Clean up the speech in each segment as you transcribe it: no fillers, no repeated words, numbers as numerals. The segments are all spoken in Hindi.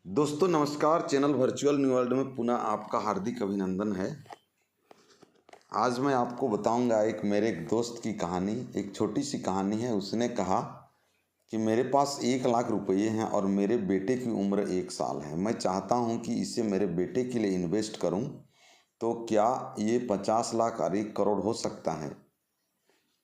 दोस्तों नमस्कार। चैनल वर्चुअल न्यू वर्ल्ड में पुनः आपका हार्दिक अभिनंदन है। आज मैं आपको बताऊंगा मेरे एक दोस्त की कहानी। एक छोटी सी कहानी है। उसने कहा कि मेरे पास 1 लाख रुपये हैं और मेरे बेटे की उम्र 1 साल है। मैं चाहता हूं कि इसे मेरे बेटे के लिए इन्वेस्ट करूं, तो क्या ये 50 लाख और 1 करोड़ हो सकता है?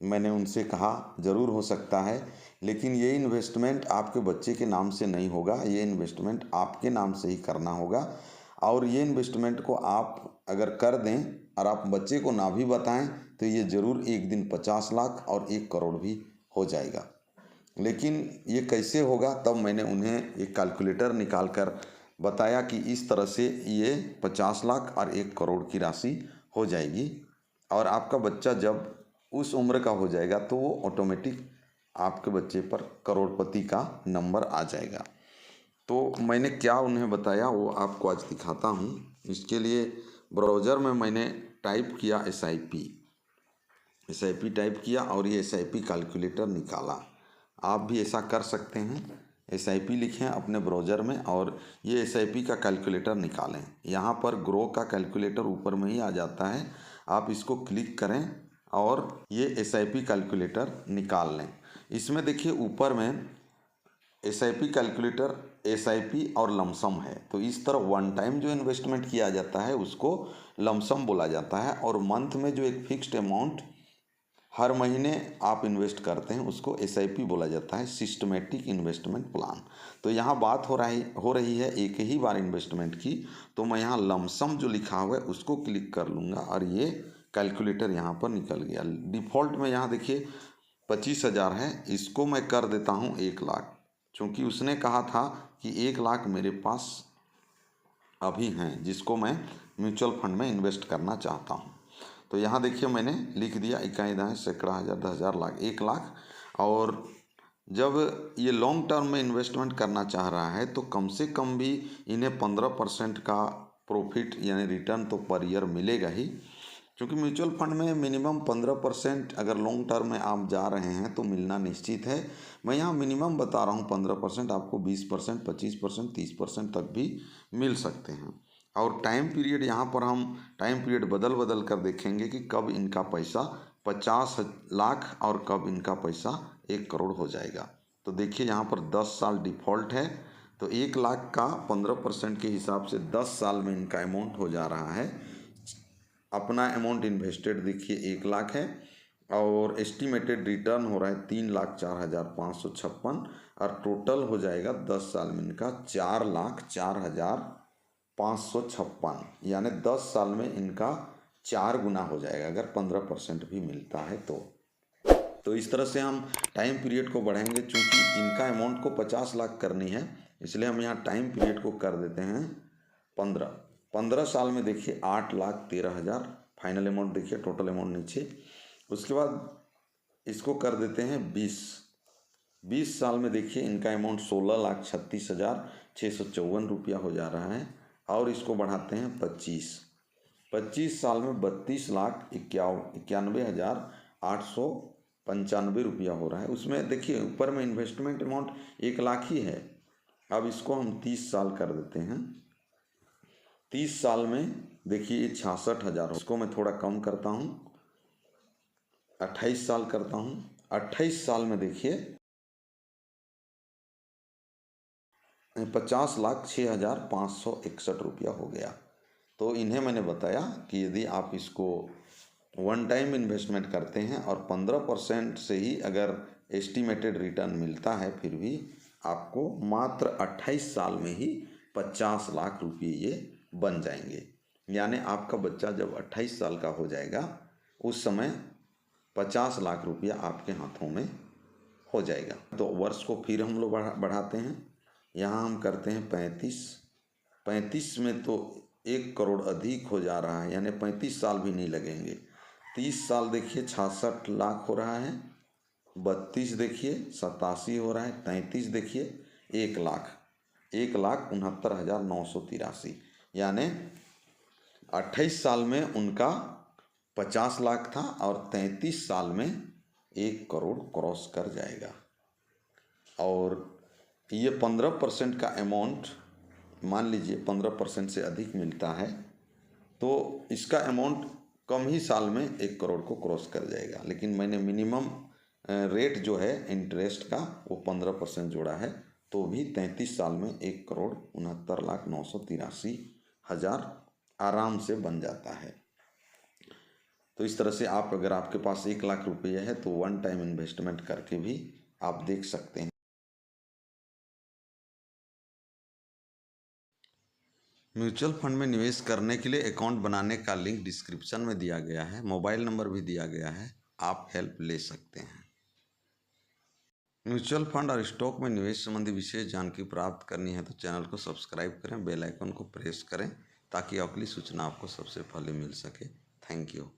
मैंने उनसे कहा ज़रूर हो सकता है, लेकिन ये इन्वेस्टमेंट आपके बच्चे के नाम से नहीं होगा। ये इन्वेस्टमेंट आपके नाम से ही करना होगा। और ये इन्वेस्टमेंट को आप अगर कर दें और आप बच्चे को ना भी बताएं तो ये ज़रूर एक दिन 50 लाख और 1 करोड़ भी हो जाएगा। लेकिन ये कैसे होगा, तब मैंने उन्हें एक कैलकुलेटर निकाल कर बताया कि इस तरह से ये 50 लाख और 1 करोड़ की राशि हो जाएगी। और आपका बच्चा जब उस उम्र का हो जाएगा तो वो ऑटोमेटिक आपके बच्चे पर करोड़पति का नंबर आ जाएगा। तो मैंने क्या उन्हें बताया वो आपको आज दिखाता हूँ। इसके लिए ब्राउज़र में मैंने टाइप किया SIP टाइप किया और ये SIP कैलकुलेटर निकाला। आप भी ऐसा कर सकते हैं। SIP लिखें अपने ब्राउज़र में और ये SIP का कैलकुलेटर निकालें। यहाँ पर ग्रो का कैलकुलेटर ऊपर में ही आ जाता है। आप इसको क्लिक करें और ये SIP कैलकुलेटर निकाल लें। इसमें देखिए ऊपर में SIP कैलकुलेटर SIP और लमसम है। तो इस तरह वन टाइम जो इन्वेस्टमेंट किया जाता है उसको लमसम बोला जाता है, और मंथ में जो एक फिक्स्ड अमाउंट हर महीने आप इन्वेस्ट करते हैं उसको SIP बोला जाता है, सिस्टमेटिक इन्वेस्टमेंट प्लान। तो यहाँ बात हो रही है एक ही बार इन्वेस्टमेंट की। तो मैं यहाँ लमसम जो लिखा हुआ है उसको क्लिक कर लूँगा और ये कैलकुलेटर यहाँ पर निकल गया। डिफ़ॉल्ट में यहाँ देखिए 25,000 है, इसको मैं कर देता हूँ 1 लाख, क्योंकि उसने कहा था कि 1 लाख मेरे पास अभी हैं जिसको मैं म्यूचुअल फंड में इन्वेस्ट करना चाहता हूँ। तो यहाँ देखिए मैंने लिख दिया इकाई दाएँ सैकड़ा हज़ार 10,000 लाख 1 लाख। और जब ये लॉन्ग टर्म में इन्वेस्टमेंट करना चाह रहा है तो कम से कम भी इन्हें 15% का प्रॉफिट यानी रिटर्न तो पर ईयर मिलेगा ही, क्योंकि म्यूचुअल फंड में मिनिमम 15% अगर लॉन्ग टर्म में आप जा रहे हैं तो मिलना निश्चित है। मैं यहाँ मिनिमम बता रहा हूँ 15%, आपको 20%, 25%, 30% तक भी मिल सकते हैं। और टाइम पीरियड यहाँ पर हम टाइम पीरियड बदल बदल कर देखेंगे कि कब इनका पैसा 50 लाख और कब इनका पैसा 1 करोड़ हो जाएगा। तो देखिए यहाँ पर 10 साल डिफ़ॉल्ट है, तो 1 लाख का 15% के हिसाब से 10 साल में इनका अमाउंट हो जा रहा है। अपना अमाउंट इन्वेस्टेड देखिए 1 लाख है और एस्टिमेटेड रिटर्न हो रहा है 3,04,556 और टोटल हो जाएगा 10 साल में इनका 4,04,556, यानी 10 साल में इनका 4 गुना हो जाएगा अगर 15% भी मिलता है तो इस तरह से हम टाइम पीरियड को बढ़ाएंगे। चूँकि इनका अमाउंट को 50 लाख करनी है इसलिए हम यहाँ टाइम पीरियड को कर देते हैं 15 साल में देखिए 8,13,000 फाइनल अमाउंट देखिए, टोटल अमाउंट नीचे। उसके बाद इसको कर देते हैं 20 साल में देखिए इनका अमाउंट 16,36,654 रुपया हो जा रहा है। और इसको बढ़ाते हैं 25 साल में 32,91,895 रुपया हो रहा है। उसमें देखिए ऊपर में इन्वेस्टमेंट अमाउंट 1 लाख ही है। अब इसको हम 30 साल कर देते हैं। 30 साल में देखिए 66,000, उसको मैं थोड़ा कम करता हूँ, 28 साल करता हूँ। 28 साल में देखिए 50,06,561 रुपया हो गया। तो इन्हें मैंने बताया कि यदि आप इसको वन टाइम इन्वेस्टमेंट करते हैं और 15% से ही अगर एस्टिमेटेड रिटर्न मिलता है, फिर भी आपको मात्र 28 साल में ही 50 लाख रुपये ये बन जाएंगे। यानी आपका बच्चा जब 28 साल का हो जाएगा उस समय 50 लाख रुपया आपके हाथों में हो जाएगा। तो वर्ष को फिर हम लोग बढ़ाते हैं। यहाँ हम करते हैं 35 में तो 1 करोड़ अधिक हो जा रहा है, यानी 35 साल भी नहीं लगेंगे। 30 साल देखिए 66 लाख हो रहा है, 32 देखिए 87 हो रहा है, 33 देखिए 1 लाख 1,69,983, यानी 28 साल में उनका 50 लाख था और 33 साल में 1 करोड़ क्रॉस कर जाएगा। और ये 15% का अमाउंट मान लीजिए 15% से अधिक मिलता है तो इसका अमाउंट कम ही साल में 1 करोड़ को क्रॉस कर जाएगा। लेकिन मैंने मिनिमम रेट जो है इंटरेस्ट का वो 15% जोड़ा है, तो भी 33 साल में 1,69,983,000 आराम से बन जाता है। तो इस तरह से आप अगर आपके पास 1 लाख रुपये है तो वन टाइम इन्वेस्टमेंट करके भी आप देख सकते हैं। म्यूचुअल फंड में निवेश करने के लिए अकाउंट बनाने का लिंक डिस्क्रिप्शन में दिया गया है, मोबाइल नंबर भी दिया गया है, आप हेल्प ले सकते हैं। म्यूचुअल फंड और स्टॉक में निवेश संबंधी विशेष जानकारी प्राप्त करनी है तो चैनल को सब्सक्राइब करें, बेल आइकन को प्रेस करें ताकि अगली सूचना आपको सबसे पहले मिल सके। Thank you.